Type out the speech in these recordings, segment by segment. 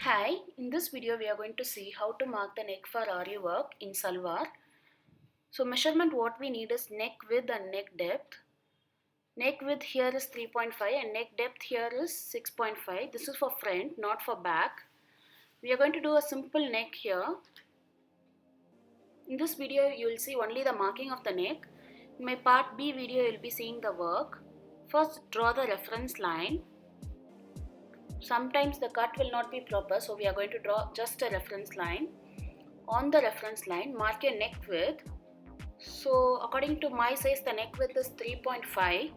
Hi, in this video we are going to see how to mark the neck for Aari work in Salwar. So measurement what we need is neck width and neck depth. Neck width here is 3.5 and neck depth here is 6.5. This is for front, not for back. We are going to do a simple neck here. In this video you will see only the marking of the neck. In my part B video you will be seeing the work. First draw the reference line. Sometimes the cut will not be proper, so we are going to draw just a reference line. On the reference line, mark your neck width. So according to my size, the neck width is 3.5.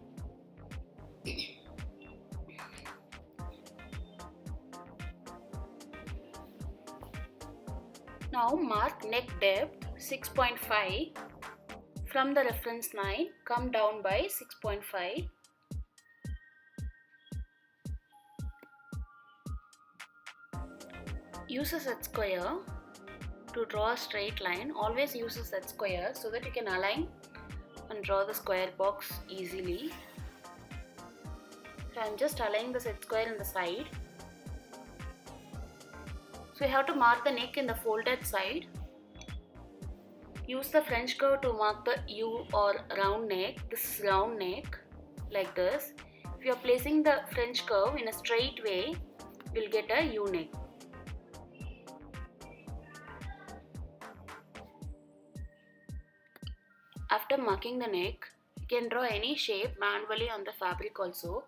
Now mark neck depth 6.5. From the reference line, come down by 6.5. Use a set square to draw a straight line. Always use a set square so that you can align and draw the square box easily. So I am just aligning the set square in the side. So you have to mark the neck in the folded side. Use the French curve to mark the U or round neck. This is round neck like this. If you are placing the French curve in a straight way, you will get a U neck. After marking the neck, you can draw any shape manually on the fabric also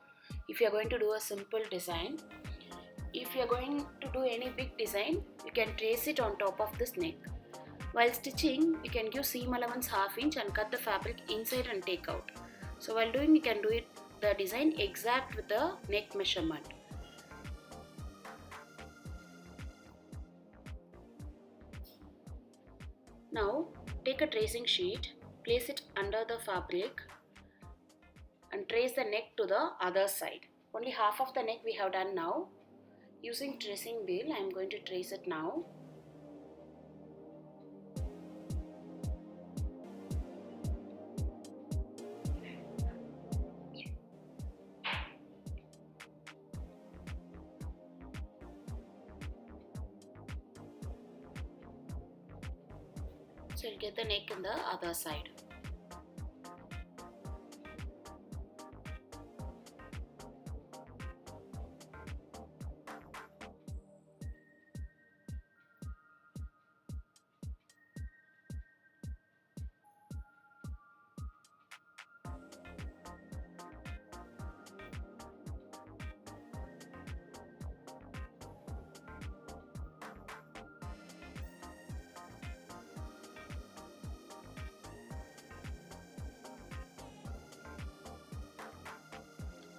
if you are going to do a simple design. If you are going to do any big design, you can trace it on top of this neck. While stitching, you can give seam allowance ½ inch and cut the fabric inside and take out. So while doing, you can do the design exact with the neck measurement. Now take a tracing sheet. Place it under the fabric and trace the neck to the other side. Only half of the neck we have done now. Using tracing wheel, I am going to trace it now. So you'll get the neck in the other side.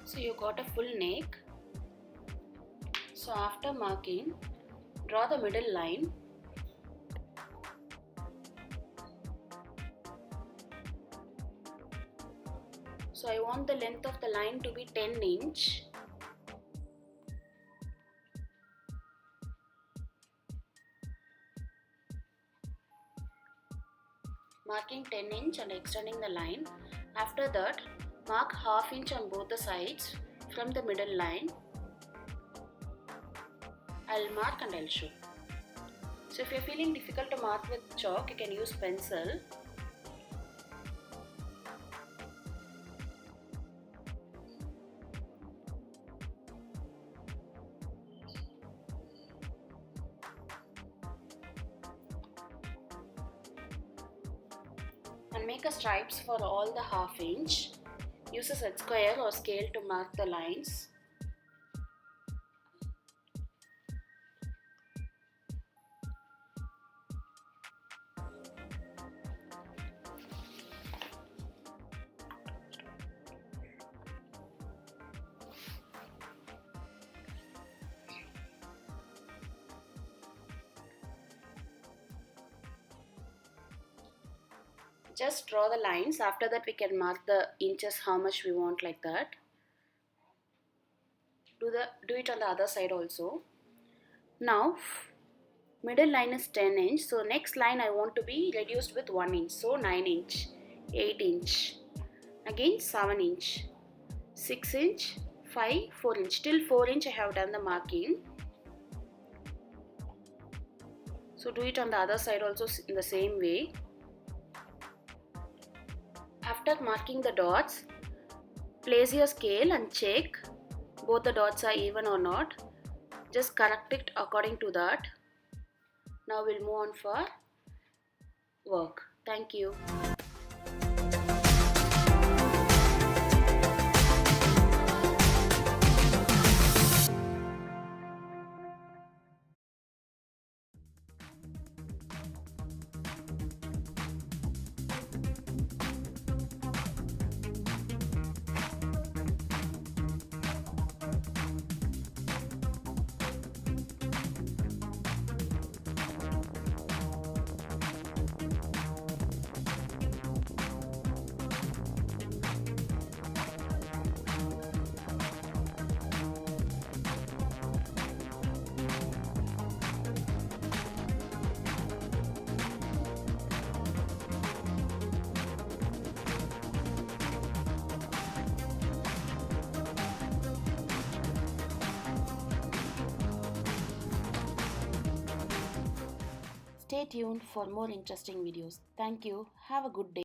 So you got a full neck. So after marking, draw the middle line. So I want the length of the line to be 10 inch. Marking 10 inch and extending the line. After that, mark ½ inch on both the sides from the middle line. I'll mark and I'll show. So if you're feeling difficult to mark with chalk, you can use pencil. And make a stripes for all the ½ inch. Use a set square or scale to mark the lines. Just draw the lines. After that we can mark the inches how much we want, like that. Do it on the other side also. Now middle line is 10 inch, so next line I want to be reduced with 1 inch, so 9 inch, 8 inch, again 7 inch, 6 inch, 5, 4 inch. Till 4 inch I have done the marking. So do it on the other side also in the same way. After marking the dots, place your scale and check both the dots are even or not. Just correct it according to that. Now we'll move on for work. Thank you. Stay tuned for more interesting videos. Thank you. Have a good day.